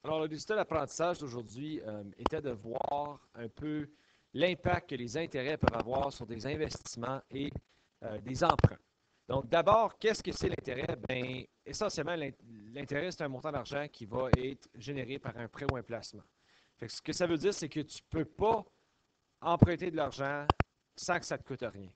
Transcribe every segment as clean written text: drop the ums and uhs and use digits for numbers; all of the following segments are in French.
Alors, le résultat de l'apprentissage d'aujourd'hui était de voir un peu l'impact que les intérêts peuvent avoir sur des investissements et des emprunts. Donc, d'abord, qu'est-ce que c'est l'intérêt? Bien, essentiellement, l'intérêt, c'est un montant d'argent qui va être généré par un prêt ou un placement. Fait que ce que ça veut dire, c'est que tu ne peux pas emprunter de l'argent sans que ça ne te coûte rien.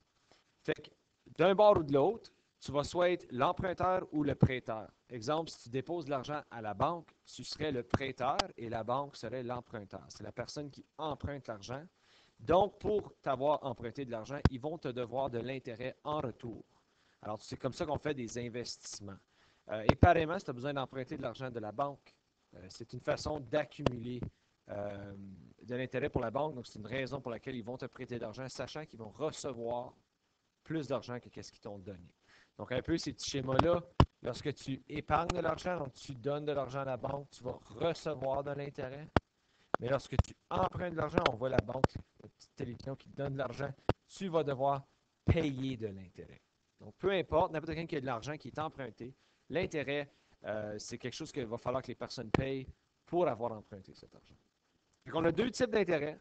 Fait que d'un bord ou de l'autre, tu vas soit être l'emprunteur ou le prêteur. Exemple, si tu déposes de l'argent à la banque, tu serais le prêteur et la banque serait l'emprunteur. C'est la personne qui emprunte l'argent. Donc, pour t'avoir emprunté de l'argent, ils vont te devoir de l'intérêt en retour. Alors, c'est comme ça qu'on fait des investissements. Et pareillement, si tu as besoin d'emprunter de l'argent de la banque, c'est une façon d'accumuler euh, de l'intérêt pour la banque. Donc, c'est une raison pour laquelle ils vont te prêter de l'argent, sachant qu'ils vont recevoir plus d'argent que ce qu'ils t'ont donné. Donc, un peu ces petits schémas-là, lorsque tu épargnes de l'argent, donc tu donnes de l'argent à la banque, tu vas recevoir de l'intérêt. Mais lorsque tu empruntes de l'argent, on voit la banque, la petite télévision qui te donne de l'argent, tu vas devoir payer de l'intérêt. Donc, peu importe, n'importe quelqu'un qui a de l'argent qui est emprunté, l'intérêt, c'est quelque chose qu'il va falloir que les personnes payent pour avoir emprunté cet argent. Donc, on a deux types d'intérêts.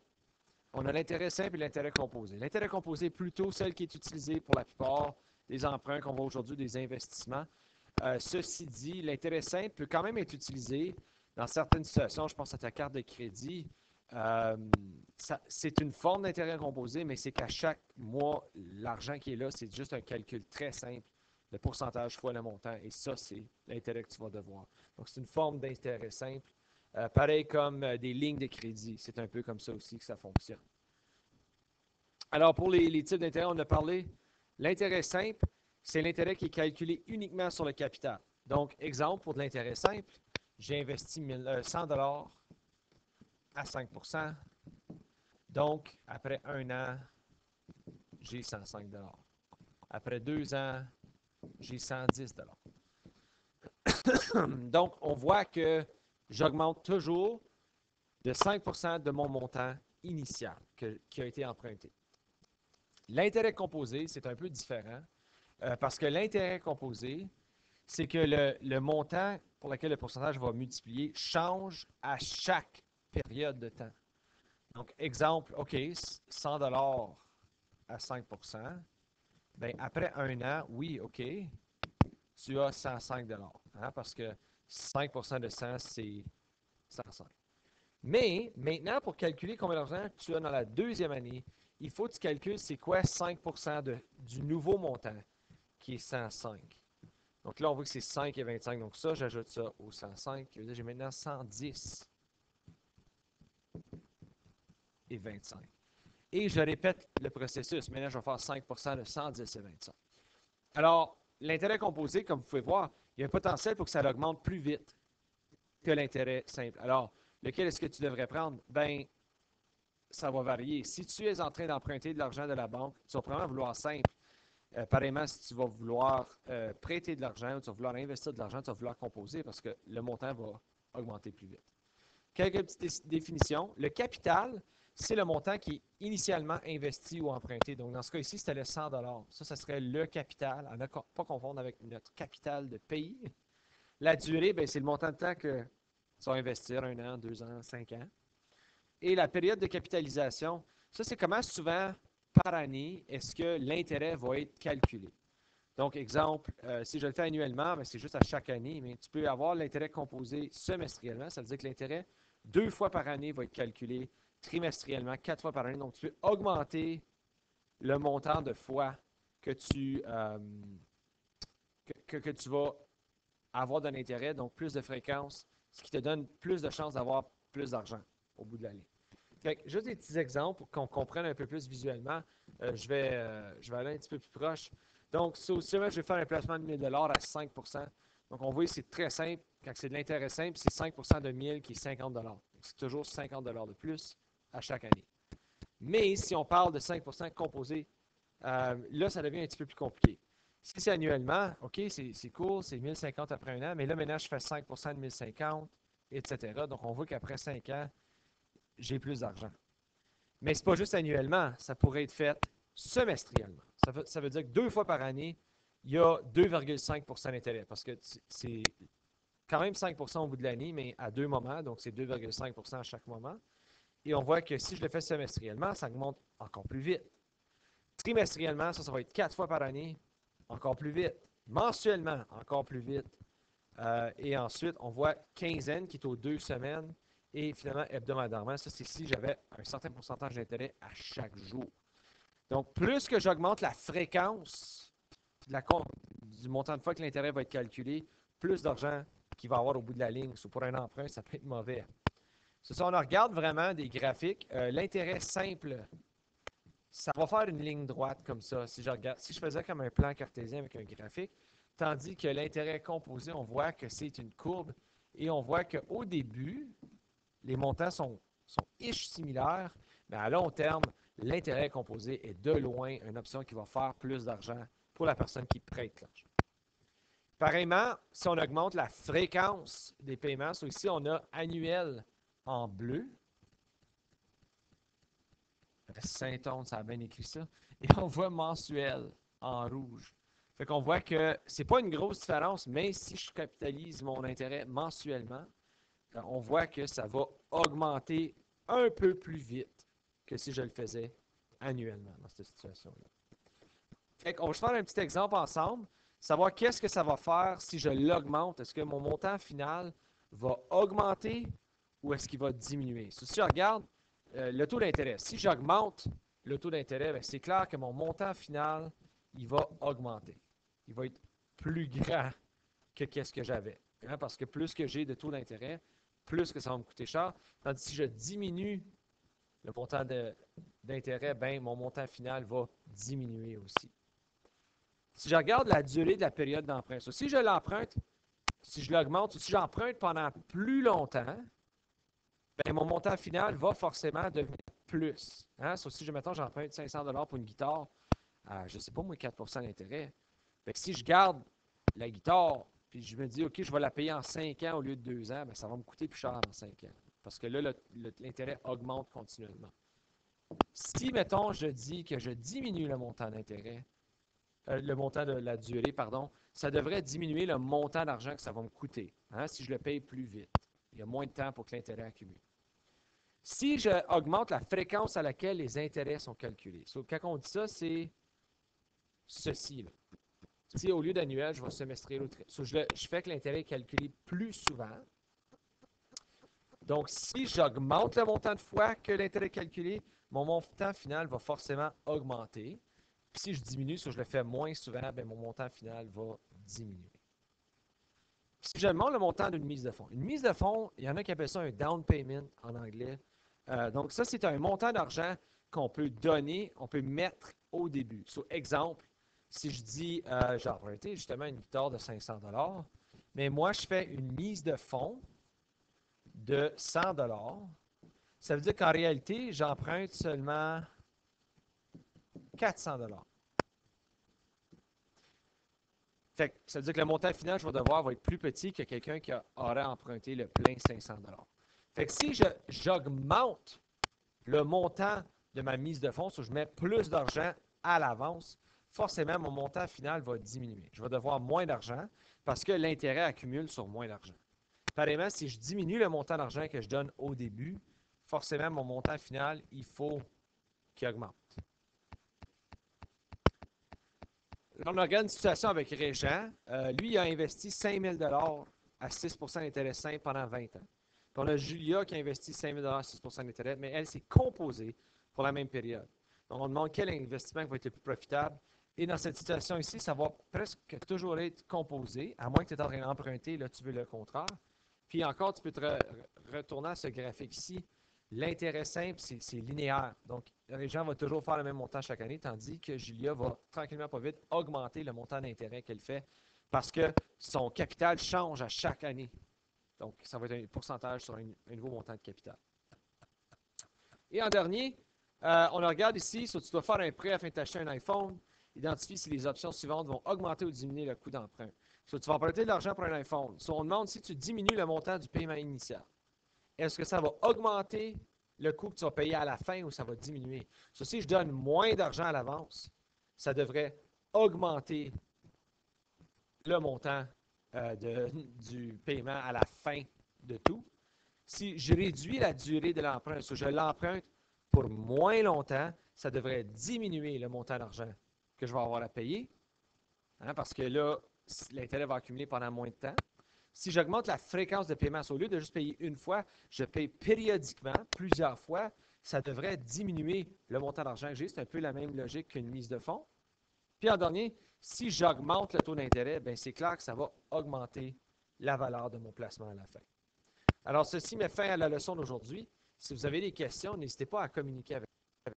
On a l'intérêt simple et l'intérêt composé. L'intérêt composé est plutôt celle qui est utilisée pour la plupart des emprunts qu'on voit aujourd'hui, des investissements. Ceci dit, l'intérêt simple peut quand même être utilisé dans certaines situations. Je pense à ta carte de crédit. Euh, c'est une forme d'intérêt composé, mais c'est qu'à chaque mois, l'argent qui est là, c'est juste un calcul très simple, le pourcentage fois le montant, et ça, c'est l'intérêt que tu vas devoir. Donc, c'est une forme d'intérêt simple. Pareil comme des lignes de crédit. C'est un peu comme ça aussi que ça fonctionne. Alors, pour les types d'intérêt, on a parlé. L'intérêt simple, c'est l'intérêt qui est calculé uniquement sur le capital. Donc, exemple, pour de l'intérêt simple, j'ai investi 100 à 5 %. Donc, après un an, j'ai 105 $. Après 2 ans, j'ai 110 $. Donc, on voit que j'augmente toujours de 5 % de mon montant initial qui a été emprunté. L'intérêt composé, c'est un peu différent parce que l'intérêt composé, c'est que le montant pour lequel le pourcentage va multiplier change à chaque période de temps. Donc, exemple, OK, 100 $ à 5 %. Bien, après un an, oui, OK, tu as 105 $. Parce que 5 % de 100, c'est 105. Mais maintenant, pour calculer combien d'argent tu as dans la deuxième année, il faut que tu calcules c'est quoi 5 % du nouveau montant, qui est 105. Donc là, on voit que c'est 5 et 25. Donc ça, j'ajoute ça au 105. J'ai maintenant 110 et 25. Et je répète le processus. Maintenant, je vais faire 5 % de 110 et 25. Alors, l'intérêt composé, comme vous pouvez voir, il y a un potentiel pour que ça augmente plus vite que l'intérêt simple. Alors, lequel est-ce que tu devrais prendre? Ben, ça va varier. Si tu es en train d'emprunter de l'argent de la banque, tu vas probablement vouloir simple. Pareillement, si tu vas vouloir prêter de l'argent ou tu vas vouloir investir de l'argent, tu vas vouloir composer parce que le montant va augmenter plus vite. Quelques petites définitions. Le capital, c'est le montant qui est initialement investi ou emprunté. Donc, dans ce cas ici, c'était le 100 $. Ça serait le capital, à ne pas confondre avec notre capital de pays. La durée, c'est le montant de temps que tu vas investir, 1 an, 2 ans, 5 ans. Et la période de capitalisation, ça, c'est comment souvent par année est-ce que l'intérêt va être calculé. Donc, exemple, si je le fais annuellement, c'est juste à chaque année, mais tu peux avoir l'intérêt composé semestriellement. Ça veut dire que l'intérêt, 2 fois par année, va être calculé trimestriellement, 4 fois par année. Donc, tu peux augmenter le montant de fois que que tu vas avoir de l'intérêt, donc plus de fréquence, ce qui te donne plus de chances d'avoir plus d'argent au bout de l'année. Juste des petits exemples pour qu'on comprenne un peu plus visuellement. Je vais aller un petit peu plus proche. Donc, si je vais faire un placement de 1000 $ à 5 %. Donc, on voit que c'est très simple. Quand c'est de l'intérêt simple, c'est 5 % de 1000 qui est 50 $. C'est toujours 50 $ de plus à chaque année. Mais si on parle de 5 % composé, là, ça devient un petit peu plus compliqué. Si c'est annuellement, OK, c'est cool, c'est 1050 après un an, mais là, maintenant, je fais 5 % de 1050, etc. Donc, on voit qu'après 5 ans, j'ai plus d'argent. Mais ce n'est pas juste annuellement, ça pourrait être fait semestriellement. Ça veut dire que 2 fois par année, il y a 2,5 % d'intérêt parce que quand même 5 au bout de l'année, mais à 2 moments, donc c'est 2,5 à chaque moment. Et on voit que si je le fais semestriellement, ça augmente encore plus vite. Trimestriellement, ça va être 4 fois par année, encore plus vite. Mensuellement, encore plus vite. Et ensuite, on voit quinzaine qui est aux 2 semaines. Et finalement, hebdomadairement, ça c'est si j'avais un certain pourcentage d'intérêt à chaque jour. Donc, plus que j'augmente la fréquence du montant de fois que l'intérêt va être calculé, plus d'argent qu'il va avoir au bout de la ligne. Pour un emprunt, ça peut être mauvais. Si on regarde vraiment des graphiques, l'intérêt simple, ça va faire une ligne droite comme ça. Si je faisais comme un plan cartésien avec un graphique, tandis que l'intérêt composé, on voit que c'est une courbe et on voit qu'au début, les montants sont similaires, mais à long terme, l'intérêt composé est de loin une option qui va faire plus d'argent pour la personne qui prête l'argent. Pareillement, si on augmente la fréquence des paiements, ici on a annuel en bleu. Saint-Onde, ça a bien écrit ça. Et on voit mensuel en rouge. Fait qu'on voit que c'est pas une grosse différence, mais si je capitalise mon intérêt mensuellement, on voit que ça va augmenter un peu plus vite que si je le faisais annuellement dans cette situation-là. Fait qu'on va faire un petit exemple ensemble, savoir qu'est-ce que ça va faire si je l'augmente. Est-ce que mon montant final va augmenter ou est-ce qu'il va diminuer? Si je regarde le taux d'intérêt, si j'augmente le taux d'intérêt, c'est clair que mon montant final, il va augmenter. Il va être plus grand que ce que j'avais. Hein, parce que plus que j'ai de taux d'intérêt, plus que ça va me coûter cher. Tandis que si je diminue le montant d'intérêt, mon montant final va diminuer aussi. Si je regarde la durée de la période d'emprunt, si je l'emprunte, si je l'augmente ou si j'emprunte pendant plus longtemps, mon montant final va forcément devenir plus. Hein? Si mettons, j'emprunte 500 $ pour une guitare, je ne sais pas, moi, 4 d'intérêt. Si je garde la guitare, puis je me dis, OK, je vais la payer en 5 ans au lieu de 2 ans, ça va me coûter plus cher dans 5 ans. Parce que là, l'intérêt augmente continuellement. Si, mettons, je dis que je diminue le montant d'intérêt, le montant de la durée, pardon, ça devrait diminuer le montant d'argent que ça va me coûter, hein, si je le paye plus vite. Il y a moins de temps pour que l'intérêt accumule. Si j'augmente la fréquence à laquelle les intérêts sont calculés, quand on dit ça, c'est ceci. Là. Si au lieu d'annuel, je vais semestriel ou trimestriel. Je fais que l'intérêt est calculé plus souvent. Donc, si j'augmente le montant de fois que l'intérêt est calculé, mon montant final va forcément augmenter. Puis si je diminue, je le fais moins souvent, mon montant final va diminuer. Si j'augmente le montant d'une mise de fonds. Une mise de fonds, il y en a qui appellent ça un down payment en anglais. Donc, ça, c'est un montant d'argent qu'on peut donner, on peut mettre au début. Exemple, si je dis, j'ai emprunté justement une guitare de 500 $, mais moi, je fais une mise de fonds de 100 $. Ça veut dire qu'en réalité, j'emprunte seulement 400 $. Fait ça veut dire que le montant final que je vais devoir va être plus petit que quelqu'un qui aurait emprunté le plein 500 $. Fait que si j'augmente le montant de ma mise de fonds, je mets plus d'argent à l'avance, forcément, mon montant final va diminuer. Je vais devoir moins d'argent parce que l'intérêt accumule sur moins d'argent. Pareillement, si je diminue le montant d'argent que je donne au début, forcément, mon montant final, il faut qu'il augmente. Là, on regarde une situation avec Régent. Lui, il a investi 5 000 $ à 6 d'intérêt simple pendant 20 ans. Puis on a Julia qui a investi 5 000 $ à 6 d'intérêt, mais elle, c'est composé pour la même période. Donc, on demande quel investissement va être le plus profitable. Et dans cette situation ici, ça va presque toujours être composé, à moins que tu es en train d'emprunter, là, tu veux le contraire. Puis encore, tu peux te retourner à ce graphique ici. L'intérêt simple, c'est linéaire. Donc, Régent va toujours faire le même montant chaque année, tandis que Julia va tranquillement, pas vite, augmenter le montant d'intérêt qu'elle fait parce que son capital change à chaque année. Donc, ça va être un pourcentage sur un nouveau montant de capital. Et en dernier, on regarde ici, tu dois faire un prêt afin de t'acheter un iPhone. Identifie si les options suivantes vont augmenter ou diminuer le coût d'emprunt. Tu vas emprunter de l'argent pour un iPhone. On demande si tu diminues le montant du paiement initial. Est-ce que ça va augmenter le coût que tu vas payer à la fin ou ça va diminuer? Si je donne moins d'argent à l'avance, ça devrait augmenter le montant du paiement à la fin de tout. Si je réduis la durée de l'emprunt, si je l'emprunte pour moins longtemps, ça devrait diminuer le montant d'argent que je vais avoir à payer, hein, parce que là, l'intérêt va accumuler pendant moins de temps. Si j'augmente la fréquence de paiement, au lieu de juste payer une fois, je paye périodiquement, plusieurs fois, ça devrait diminuer le montant d'argent que j'ai. C'est un peu la même logique qu'une mise de fonds. Puis en dernier, si j'augmente le taux d'intérêt, bien, c'est clair que ça va augmenter la valeur de mon placement à la fin. Alors, ceci met fin à la leçon d'aujourd'hui. Si vous avez des questions, n'hésitez pas à communiquer avec moi.